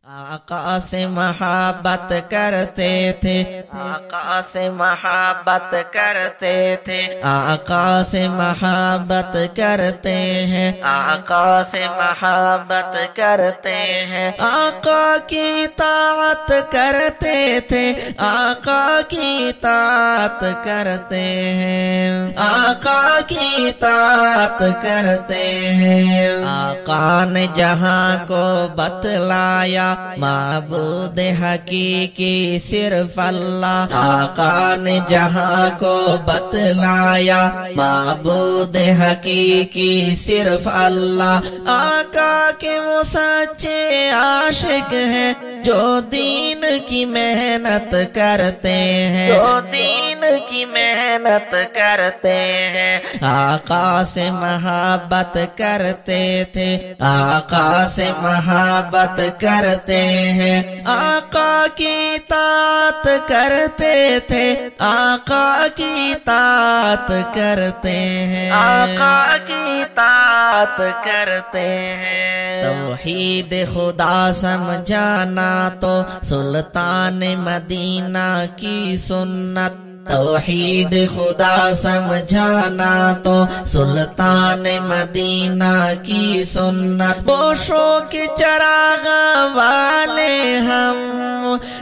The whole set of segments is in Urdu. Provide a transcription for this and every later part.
آقا سے محبت کرتے تھے، آقا سے محبت کرتے تھے، آقا سے محبت کرتے ہیں، آقا سے محبت کرتے ہیں، آقا کی اطاعت کرتے تھے، آقا کی اطاعت کرتے ہیں، آقا کی اطاعت کرتے ہیں۔ آقا نے جہاں کو بتلایا معبود حقیقی صرف اللہ، آقا نے جہاں کو بتلایا معبود حقیقی صرف اللہ، آقا کے وہ سچے عاشق ہیں جو دین کی محنت کرتے ہیں، جو دین کی محنت کرتے ہیں، آقا سے محبت کرتے تھے، آقا سے محبت کرتے ہیں، آقا کی اطاعت کرتے تھے، آقا کی اطاعت کرتے ہیں، آقا کی اطاعت کرتے ہیں۔ توحید خدا سمجھانا تو سلطان مدینہ کی سنت، توحید خدا سمجھانا تو سلطان مدینہ کی سنت، بوشوں کے چراغ والے ہم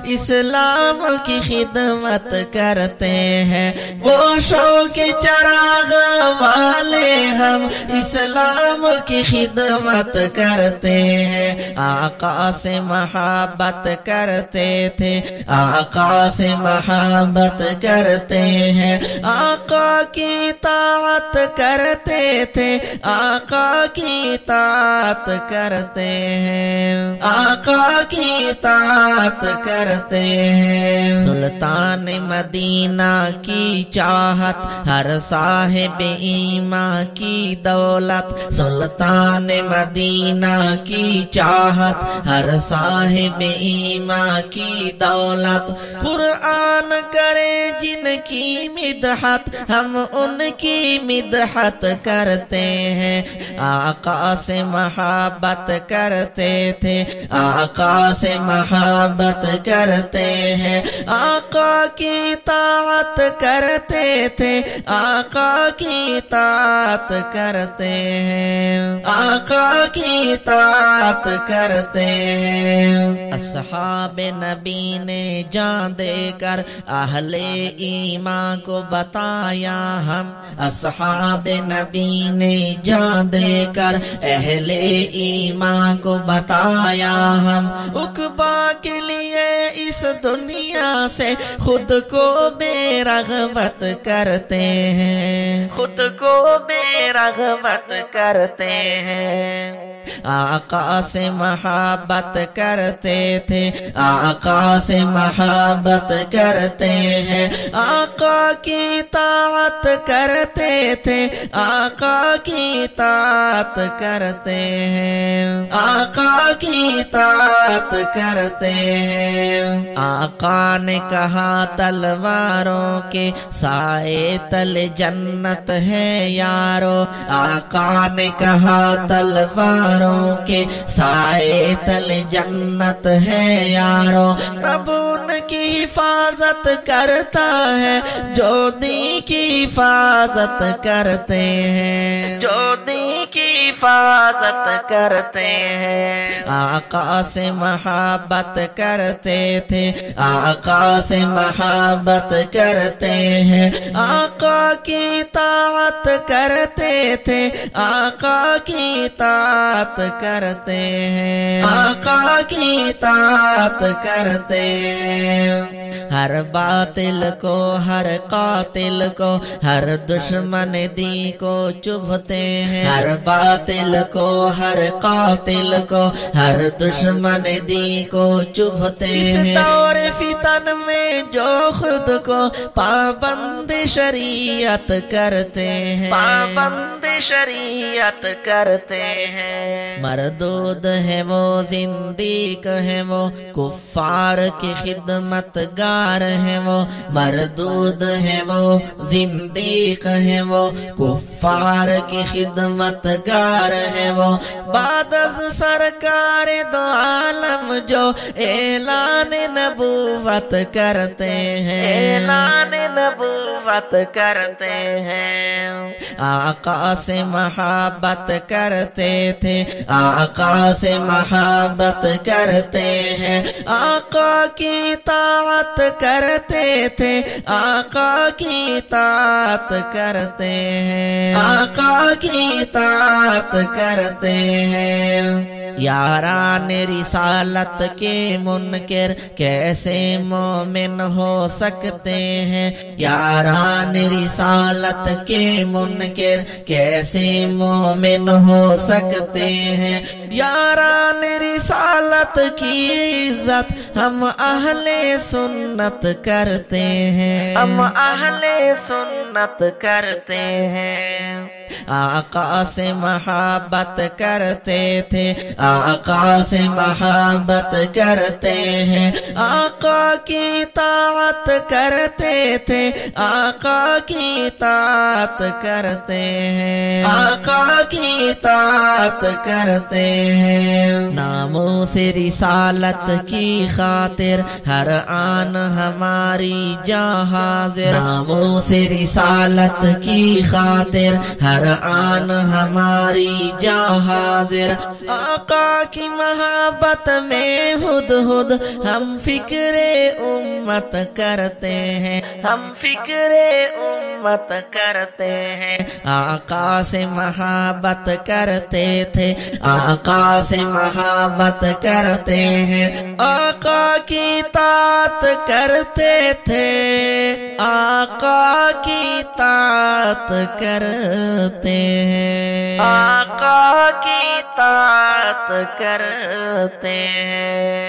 اسلام کی خدمت کرتے ہیں، بوشوں کے چراغ والے ہم اسلام کی خدمت کرتے ہیں، آقا سے محبت کرتے تھے، آقا سے محبت کرتے ہیں، آقا کی اطاعت کرتے تھے، آقا کی اطاعت کرتے ہیں، آقا کی اطاعت کرتے ہیں۔ سلطان مدینہ کی چاہت ہر صاحب ایمان کی دولت، سلطان مدینہ کی چاہت ہر صاحب ایمان کی دولت، قرآن کرے جن کی مدحت ہم ان کی مدحت کرتے ہیں، آقا سے محبت کرتے تھے، آقا سے محبت کرتے ہیں، آقا کی اطاعت کرتے تھے، آقا کی اطاعت کرتے ہیں، آقا کی اطاعت کرتے ہیں۔ اصحاب نبی نے جان دے کر اہل ایمان کو بتایا ہم، اصحاب نبی نے جان دے کر اہل ایمان کو بتایا ہم، عقبہ کے لیے اس دنیا سے خود کو بے رغبت کرتے ہیں، خود کو بے رغبت کرتے ہیں، آقا سے محبت کرتے تھے، آقا سے محبت کرتے ہیں، آقا کی اطاعت کرتے تھے، آقا کی اطاعت کرتے ہیں، آقا کی اطاعت کرتے ہیں۔ آقا نے کہا تلواروں کے سائے تل جنت ہے یارو، آقا نے کہا تلواروں کے سائے تل جنت ہے یارو، تب ان کی حفاظت کرتا ہے جو دین کی حفاظت کرتے ہیں، جو دین کی حفاظت کرتے ہیں، آقا سے محبت کرتے تھے، آقا سے محبت کرتے ہیں، آقا کی اطاعت کرتے تھے، آقا کی اطاعت کرتے ہیں، آقا کی اطاعت کرتے ہیں۔ ہر باطل کو، ہر قاتل کو، ہر دشمن دی کو چبھتے ہیں، ہر باطل کو، ہر قاتل کو، ہر دشمن دی کو چبھتے ہیں۔ اس دور فتن میں جو خود کو پابند شریعت کرتے ہیں، پابند شریعت کرتے ہیں، مردود ہے وہ زندگی زندیق ہیں وہ، کفار کی خدمت گار ہیں وہ، مردود ہیں وہ زندیق ہیں وہ، کفار کی خدمت گار ہیں وہ، بعد از سرکار دو عالم جو اعلان نبوت کرتے ہیں، اعلان نبوت کرتے ہیں، آقا سے محبت کرتے تھے، آقا سے محبت کرتے ہیں، آقا کی اطاعت کرتے تھے، آقا کی اطاعت کرتے ہیں، آقا کی اطاعت کرتے ہیں۔ یاران رسالت کے منکر کیسے مومن ہو سکتے ہیں، یاران رسالت کے منکر کیسے مومن ہو سکتے ہیں، یاران رسالت کی عزت ہم اہل سنت کرتے ہیں، ہم اہل سنت کرتے ہیں۔ آقا سے محبت کرتے تھے، آقا سے محبت کرتے ہیں، آقا کی اطاعت کرتے تھے، آقا کی اطاعت کرتے ہیں، آقا کی اطاعت کرتے ہیں۔ ناموں سے رسالت کی خاطر ہر آن ہماری جاں حاضر، ناموں سے رسالت کی خاطر ہر آن ہماری جاں حاضر، آقا کی محبت میں ہد ہد ہم فکر امت کرتے ہیں، ہم فکر امت کرتے ہیں۔ آقا سے محبت کرتے تھے، آقا سے محبت کرتے ہیں، آقا کی اطاعت کرتے تھے، آقا کی اطاعت کرتے ہیں، آقا کی اطاعت کرتے ہیں۔